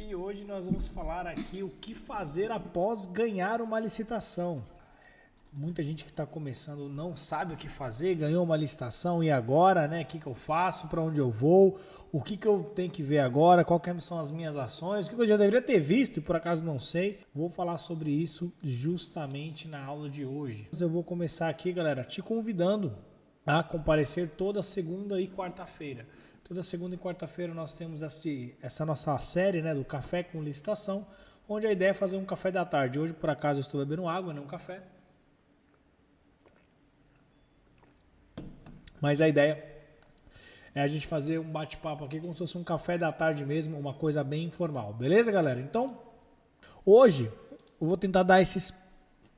E hoje nós vamos falar aqui o que fazer após ganhar uma licitação. Muita gente que está começando não sabe o que fazer, ganhou uma licitação e agora, né? O que eu faço, para onde eu vou, o que eu tenho que ver agora, quais são as minhas ações, o que eu já deveria ter visto e por acaso não sei. Vou falar sobre isso justamente na aula de hoje. Eu vou começar aqui, galera, te convidando a comparecer toda segunda e quarta-feira. Toda segunda e quarta-feira nós temos essa nossa série, né, do Café com Licitação, onde a ideia é fazer um café da tarde. Hoje, por acaso, eu estou bebendo água, não café. Mas a ideia é a gente fazer um bate-papo aqui como se fosse um café da tarde mesmo, uma coisa bem informal. Beleza, galera? Então, hoje eu vou tentar dar esses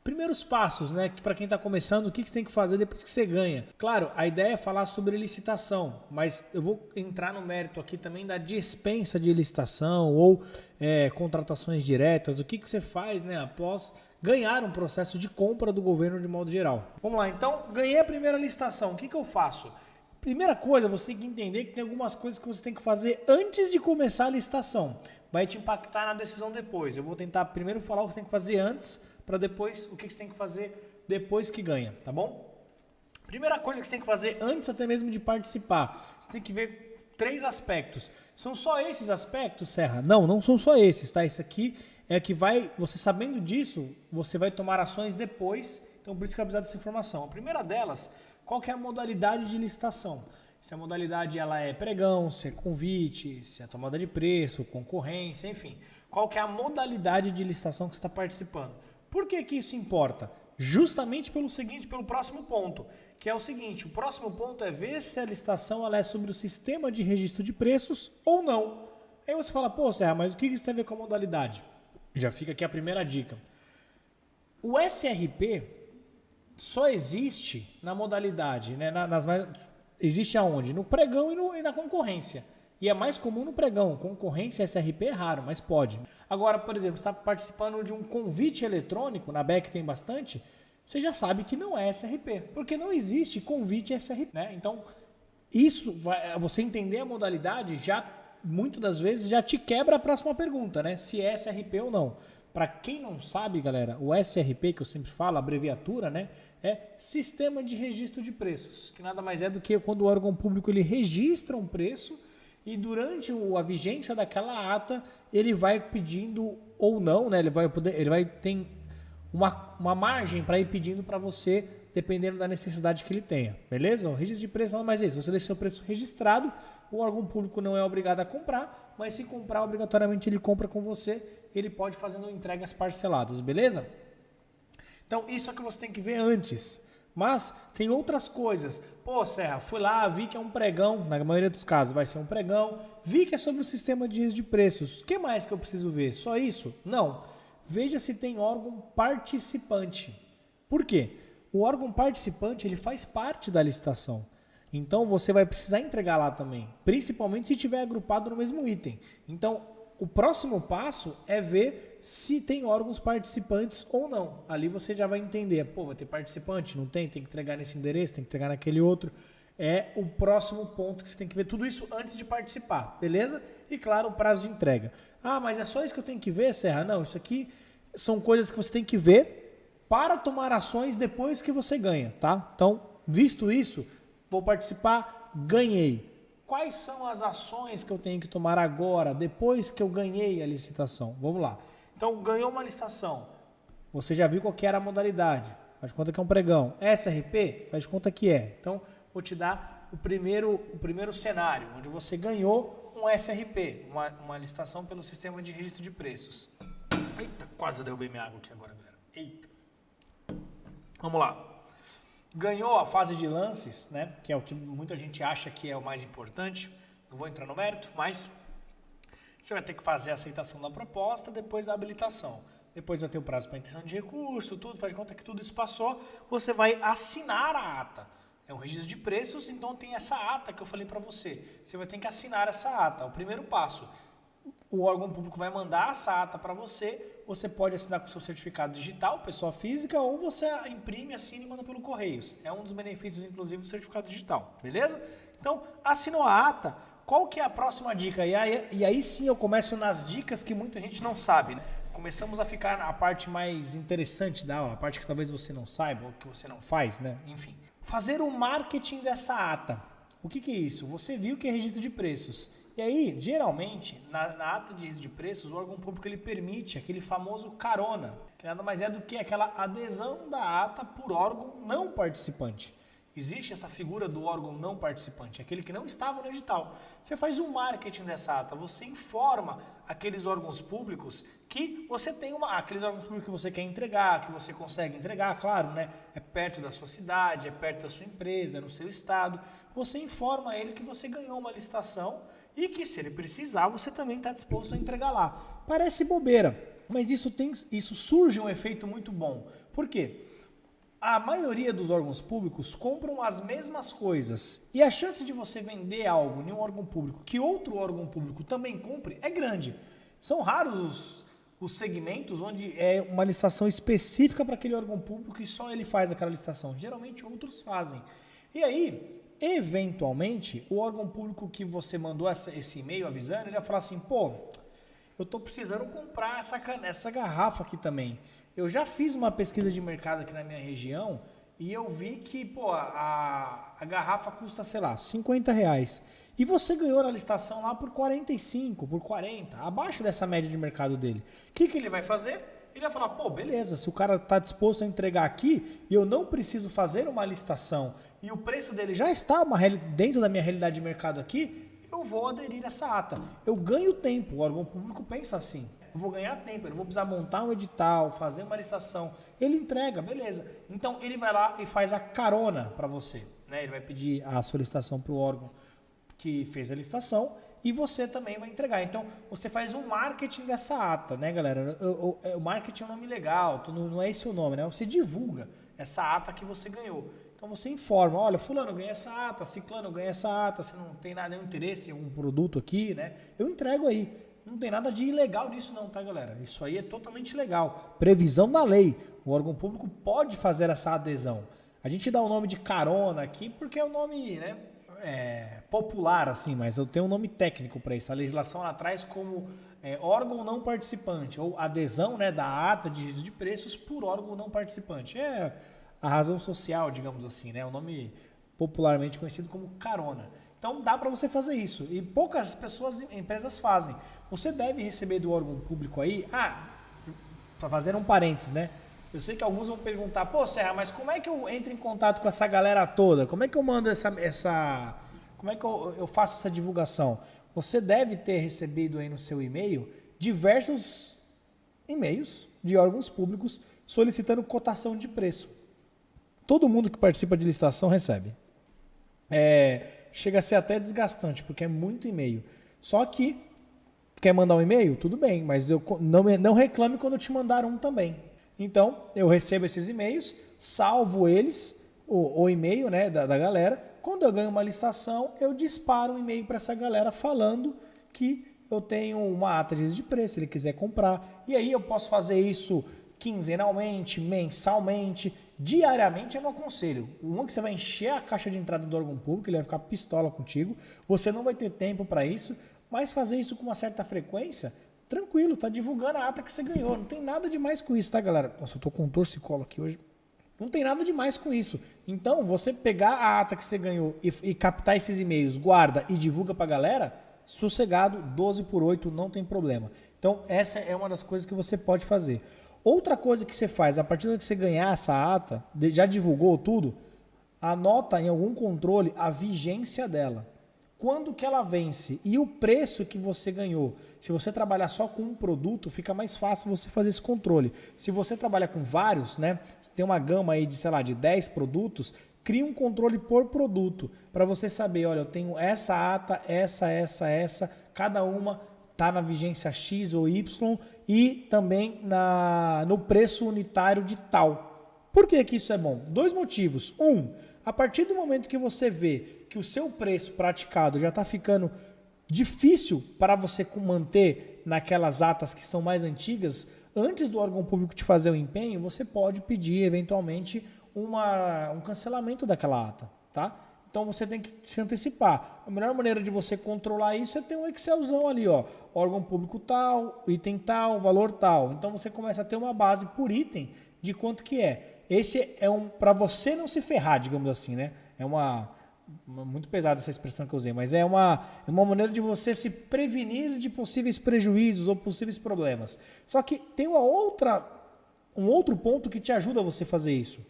primeiros passos, né? Para quem está começando, o que você tem que fazer depois que você ganha. Claro, a ideia é falar sobre licitação, mas eu vou entrar no mérito aqui também da dispensa de licitação ou contratações diretas, o que você faz, né, após ganhar um processo de compra do governo de modo geral. Vamos lá, então, ganhei a primeira licitação, o que eu faço? Primeira coisa, você tem que entender que tem algumas coisas que você tem que fazer antes de começar a licitação. Vai te impactar na decisão depois. Eu vou tentar primeiro falar o que você tem que fazer antes, para depois o que você tem que fazer depois que ganha, tá bom? Primeira coisa que você tem que fazer antes até mesmo de participar, você tem que ver 3 aspectos. São só esses aspectos, Serra? Não, não são só esses, tá? Isso aqui é que vai, você sabendo disso, você vai tomar ações depois, então por isso que eu precisar dessa informação. A primeira delas, qual que é a modalidade de licitação? Se a modalidade ela é pregão, se é convite, se é tomada de preço, concorrência, enfim. Qual que é a modalidade de licitação que você está participando? Por que isso importa? Justamente pelo seguinte, pelo próximo ponto, que é o seguinte, o próximo ponto é ver se a licitação ela é sobre o sistema de registro de preços ou não. Aí você fala, pô, Serra, mas o que isso tem a ver com a modalidade? Já fica aqui a primeira dica. O SRP só existe na modalidade, né, existe aonde? No pregão e na concorrência. E é mais comum no pregão. Concorrência SRP é raro, mas pode. Agora, por exemplo, você está participando de um convite eletrônico, na BEC tem bastante, você já sabe que não é SRP, porque não existe convite SRP. Né? Então, você entender a modalidade, já muitas das vezes já te quebra a próxima pergunta, né? Se é SRP ou não. Para quem não sabe, galera, o SRP, que eu sempre falo, a abreviatura, né, é Sistema de Registro de Preços, que nada mais é do que quando o órgão público ele registra um preço e durante a vigência daquela ata, ele vai pedindo ou não, né? Ele vai ter uma margem para ir pedindo para você, dependendo da necessidade que ele tenha, beleza? O registro de preço nada mais é isso. Você deixa seu preço registrado, o órgão público não é obrigado a comprar, mas se comprar, obrigatoriamente ele compra com você, ele pode fazendo entregas parceladas, beleza? Então, isso é o que você tem que ver antes. Mas tem outras coisas. Pô, Serra, fui lá, vi que é um pregão, na maioria dos casos vai ser um pregão, vi que é sobre o sistema de registro de preços. O que mais que eu preciso ver? Só isso? Não. Veja se tem órgão participante. Por quê? O órgão participante ele faz parte da licitação. Então você vai precisar entregar lá também, principalmente se estiver agrupado no mesmo item. Então o próximo passo é ver se tem órgãos participantes ou não. Ali você já vai entender, pô, vai ter participante, não tem que entregar nesse endereço, tem que entregar naquele outro. É o próximo ponto que você tem que ver tudo isso antes de participar, beleza? E claro, o prazo de entrega. Ah, mas é só isso que eu tenho que ver, Serra? Não, isso aqui são coisas que você tem que ver para tomar ações depois que você ganha, tá? Então, visto isso, vou participar, ganhei. Quais são as ações que eu tenho que tomar agora, depois que eu ganhei a licitação? Vamos lá. Então, ganhou uma licitação. Você já viu qual que era a modalidade. Faz de conta que é um pregão. SRP? Faz de conta que é. Então, vou te dar o primeiro cenário, onde você ganhou um SRP, uma licitação pelo sistema de registro de preços. Eita, quase eu derrubei minha água aqui agora, galera. Eita. Vamos lá. Ganhou a fase de lances, né, que é o que muita gente acha que é o mais importante. Não vou entrar no mérito, mas você vai ter que fazer a aceitação da proposta, depois a habilitação. Depois vai ter o prazo para intenção de recurso, tudo, faz de conta que tudo isso passou. Você vai assinar a ata. É um registro de preços, então tem essa ata que eu falei para você. Você vai ter que assinar essa ata, é o primeiro passo. O órgão público vai mandar essa ata para você pode assinar com o seu certificado digital, pessoa física, ou você imprime, assina e manda pelo Correios. É um dos benefícios, inclusive, do certificado digital, beleza? Então, assinou a ata, qual que é a próxima dica? E aí sim eu começo nas dicas que muita gente não sabe, né? Começamos a ficar na parte mais interessante da aula, a parte que talvez você não saiba ou que você não faz, né? Enfim. Fazer o marketing dessa ata. O que é isso? Você viu que é registro de preços. E aí, geralmente, na ata de registro de preços, o órgão público ele permite aquele famoso carona, que nada mais é do que aquela adesão da ata por órgão não participante. Existe essa figura do órgão não participante, aquele que não estava no edital. Você faz o marketing dessa ata, você informa aqueles órgãos públicos que você tem aqueles órgãos públicos que você quer entregar, que você consegue entregar, claro, né? É perto da sua cidade, é perto da sua empresa, é no seu estado. Você informa ele que você ganhou uma licitação e que se ele precisar, você também está disposto a entregar lá. Parece bobeira, mas isso surge um efeito muito bom. Por quê? A maioria dos órgãos públicos compram as mesmas coisas e a chance de você vender algo em um órgão público que outro órgão público também compre é grande. São raros os segmentos onde é uma licitação específica para aquele órgão público e só ele faz aquela licitação. Geralmente outros fazem. E aí, eventualmente, o órgão público que você mandou esse e-mail avisando, ele vai falar assim, pô, eu estou precisando comprar essa garrafa aqui também. Eu já fiz uma pesquisa de mercado aqui na minha região e eu vi que pô, a garrafa custa, sei lá, R$50. E você ganhou na licitação lá por 45, por 40, abaixo dessa média de mercado dele. O que ele vai fazer? Ele vai falar, pô, beleza, se o cara está disposto a entregar aqui e eu não preciso fazer uma licitação e o preço dele já está dentro da minha realidade de mercado aqui, eu vou aderir a essa ata. Eu ganho tempo, o órgão público pensa assim. Eu vou ganhar tempo, eu não vou precisar montar um edital, fazer uma licitação. Ele entrega, beleza. Então ele vai lá e faz a carona para você. Né? Ele vai pedir a solicitação para o órgão que fez a licitação e você também vai entregar. Então você faz um marketing dessa ata, né, galera? O marketing é um nome legal, não é esse o nome, né? Você divulga essa ata que você ganhou. Então você informa, olha, fulano ganha essa ata, ciclano ganha essa ata, você não tem nenhum interesse em um produto aqui, né? Eu entrego aí. Não tem nada de ilegal nisso não, tá, galera? Isso aí é totalmente legal. Previsão da lei. O órgão público pode fazer essa adesão. A gente dá o nome de carona aqui porque é um nome, né, popular, assim, mas eu tenho um nome técnico para isso. A legislação ela traz como órgão não participante, ou adesão, né, da ata de registro de preços por órgão não participante. É a razão social, digamos assim, né? O nome popularmente conhecido como carona. Então dá para você fazer isso. E poucas empresas fazem. Você deve receber do órgão público aí. Para fazer um parênteses, né? Eu sei que alguns vão perguntar, pô, Serra, mas como é que eu entro em contato com essa galera toda? Como é que eu mando como é que eu faço essa divulgação? Você deve ter recebido aí no seu e-mail diversos e-mails de órgãos públicos solicitando cotação de preço. Todo mundo que participa de licitação recebe. Chega a ser até desgastante, porque é muito e-mail. Só que, quer mandar um e-mail? Tudo bem, mas não reclame quando eu te mandar um também. Então, eu recebo esses e-mails, salvo eles, o e-mail, né, da galera. Quando eu ganho uma licitação, eu disparo um e-mail para essa galera falando que eu tenho uma ata de registro de preço, se ele quiser comprar. E aí eu posso fazer isso quinzenalmente, mensalmente, diariamente. Eu não aconselho. Uma que você vai encher a caixa de entrada do órgão público, ele vai ficar pistola contigo, você não vai ter tempo para isso, mas fazer isso com uma certa frequência, tranquilo, tá divulgando a ata que você ganhou, não tem nada demais com isso, tá, galera? Nossa, eu tô com um torcicolo aqui hoje. Não tem nada demais com isso. Então, você pegar a ata que você ganhou e captar esses e-mails, guarda e divulga pra galera, sossegado, 12/8, não tem problema. Então, essa é uma das coisas que você pode fazer. Outra coisa que você faz, a partir do que você ganhar essa ata, já divulgou tudo, anota em algum controle a vigência dela. Quando que ela vence e o preço que você ganhou. Se você trabalhar só com um produto, fica mais fácil você fazer esse controle. Se você trabalha com vários, né, tem uma gama aí de, sei lá, de 10 produtos, cria um controle por produto, para você saber, olha, eu tenho essa ata, essa, cada uma está na vigência X ou Y e também no preço unitário de tal. Por que que isso é bom? 2 motivos. A partir do momento que você vê que o seu preço praticado já está ficando difícil para você manter naquelas atas que estão mais antigas, antes do órgão público te fazer o empenho, você pode pedir eventualmente um cancelamento daquela ata, tá? Então você tem que se antecipar. A melhor maneira de você controlar isso é ter um Excelzão ali, ó. Órgão público tal, item tal, valor tal. Então você começa a ter uma base por item de quanto que é. Esse é para você não se ferrar, digamos assim, né? É muito pesada essa expressão que eu usei, mas é uma maneira de você se prevenir de possíveis prejuízos ou possíveis problemas. Só que tem um outro ponto que te ajuda a você fazer isso.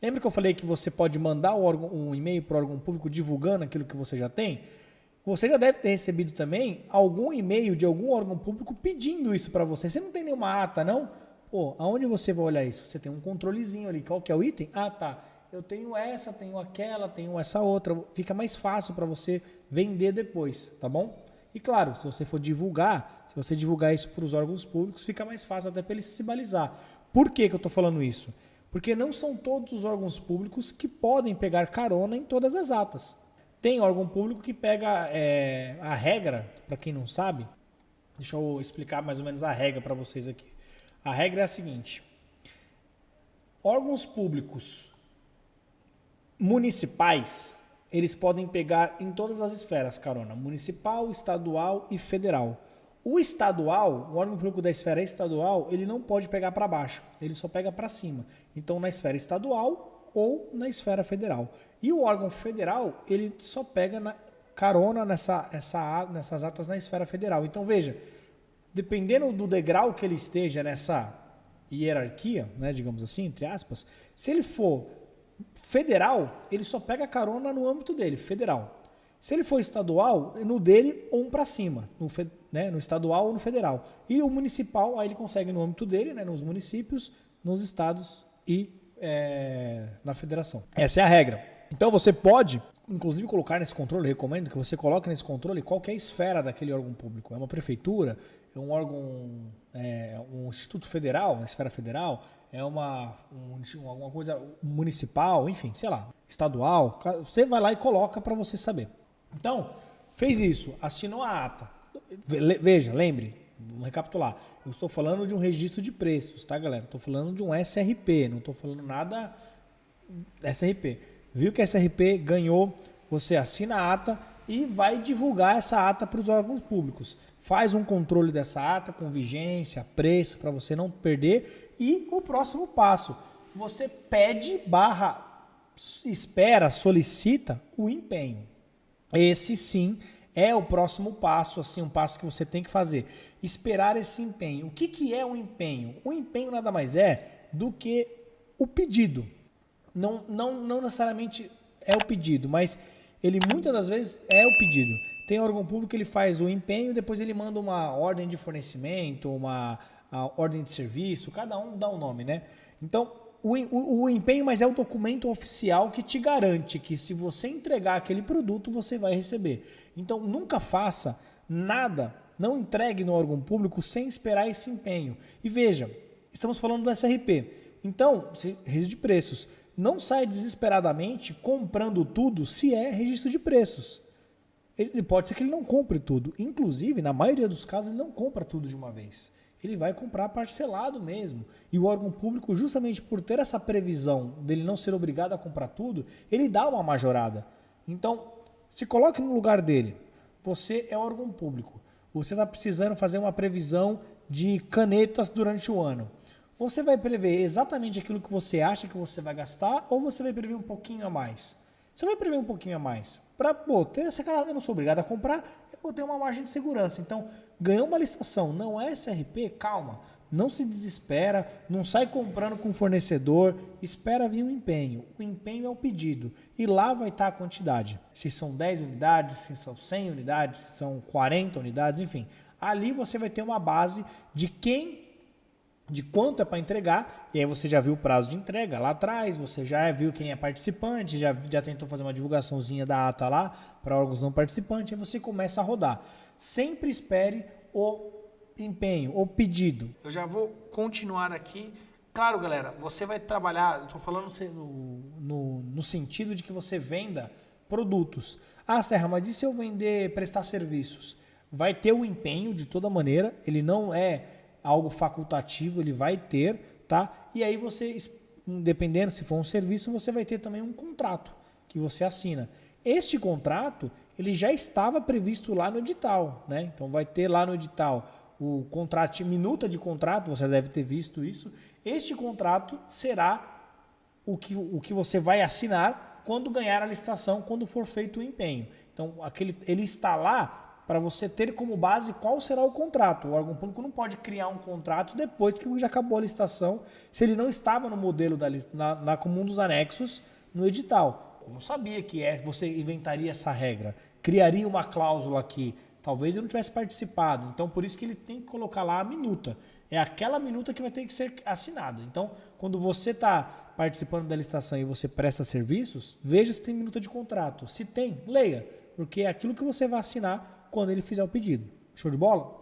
Lembra que eu falei que você pode mandar um e-mail para o órgão público divulgando aquilo que você já tem? Você já deve ter recebido também algum e-mail de algum órgão público pedindo isso para você. Você não tem nenhuma ata, não? Pô, aonde você vai olhar isso? Você tem um controlezinho ali. Qual que é o item? Ah, tá. Eu tenho essa, tenho aquela, tenho essa outra. Fica mais fácil para você vender depois, tá bom? E claro, se você for divulgar, se você divulgar isso para os órgãos públicos, fica mais fácil até para eles se balizar. Por que eu estou falando isso? Porque não são todos os órgãos públicos que podem pegar carona em todas as atas. Tem órgão público que pega a regra, para quem não sabe, deixa eu explicar mais ou menos a regra para vocês aqui. A regra é a seguinte: órgãos públicos municipais, eles podem pegar em todas as esferas carona, municipal, estadual e federal. O estadual, o órgão público da esfera estadual, ele não pode pegar para baixo, ele só pega para cima. Então, na esfera estadual ou na esfera federal. E o órgão federal, ele só pega carona nessas atas na esfera federal. Então, veja, dependendo do degrau que ele esteja nessa hierarquia, né, digamos assim, entre aspas, se ele for federal, ele só pega carona no âmbito dele, federal. Se ele for estadual, no dele ou para cima, no estadual ou no federal. E o municipal, aí ele consegue no âmbito dele, né, nos municípios, nos estados e na federação. Essa é a regra. Então você pode, inclusive, colocar nesse controle, recomendo que você coloque nesse controle qual que é a esfera daquele órgão público. É uma prefeitura, é um órgão, um instituto federal, uma esfera federal, é alguma coisa municipal, enfim, sei lá, estadual. Você vai lá e coloca para você saber. Então, fez isso, assinou a ata. Veja, lembre, vamos recapitular. Eu estou falando de um registro de preços, tá, galera? Estou falando de um SRP, não estou falando nada SRP. Viu que a SRP ganhou, você assina a ata e vai divulgar essa ata para os órgãos públicos. Faz um controle dessa ata com vigência, preço, para você não perder. E o próximo passo, você pede espera, solicita o empenho. Esse sim é o próximo passo, assim, um passo que você tem que fazer. Esperar esse empenho. O que é o empenho? O empenho nada mais é do que o pedido. Não necessariamente é o pedido, mas ele muitas das vezes é o pedido. Tem órgão público que ele faz o empenho, depois ele manda uma ordem de fornecimento, uma ordem de serviço, cada um dá um nome, né? Então, o empenho, mas é o documento oficial que te garante que se você entregar aquele produto, você vai receber. Então, nunca faça nada, não entregue no órgão público sem esperar esse empenho. E veja, estamos falando do SRP. Então, registro de preços. Não saia desesperadamente comprando tudo se é registro de preços. Ele pode ser que ele não compre tudo. Inclusive, na maioria dos casos, ele não compra tudo de uma vez. Ele vai comprar parcelado mesmo. E o órgão público, justamente por ter essa previsão dele não ser obrigado a comprar tudo, ele dá uma majorada. Então, se coloque no lugar dele. Você é órgão público. Você está precisando fazer uma previsão de canetas durante o ano. Você vai prever exatamente aquilo que você acha que você vai gastar ou você vai prever um pouquinho a mais? Você vai prever um pouquinho a mais. Para ter essa cara, eu não sou obrigado a comprar, eu vou ter uma margem de segurança. Então, ganhou uma licitação, não é SRP, calma. Não se desespera, não sai comprando com o fornecedor, espera vir um empenho. O empenho é o pedido e lá vai estar a quantidade. Se são 10 unidades, se são 100 unidades, se são 40 unidades, enfim. Ali você vai ter uma base de quanto é para entregar, e aí você já viu o prazo de entrega lá atrás, você já viu quem é participante, já tentou fazer uma divulgaçãozinha da ata lá para órgãos não participantes, aí você começa a rodar. Sempre espere o empenho, o pedido. Eu já vou continuar aqui. Claro, galera, você vai trabalhar, eu estou falando no sentido de que você venda produtos. Ah, Serra, mas e se eu prestar serviços? Vai ter o empenho de toda maneira, ele não é algo facultativo, ele vai ter, tá? E aí você, dependendo se for um serviço, você vai ter também um contrato, que você assina. Este contrato, ele já estava previsto lá no edital, né? Então vai ter lá no edital o contrato, minuta de contrato, você deve ter visto isso. Este contrato será o que você vai assinar quando ganhar a licitação, quando for feito o empenho. Então ele está lá para você ter como base qual será o contrato. O órgão público não pode criar um contrato depois que já acabou a licitação, se ele não estava no modelo como um dos anexos no edital. Eu não sabia que você inventaria essa regra, criaria uma cláusula aqui. Talvez eu não tivesse participado. Então, por isso que ele tem que colocar lá a minuta. É aquela minuta que vai ter que ser assinada. Então, quando você está participando da licitação e você presta serviços, veja se tem minuta de contrato. Se tem, leia, porque é aquilo que você vai assinar quando ele fizer o pedido. Show de bola?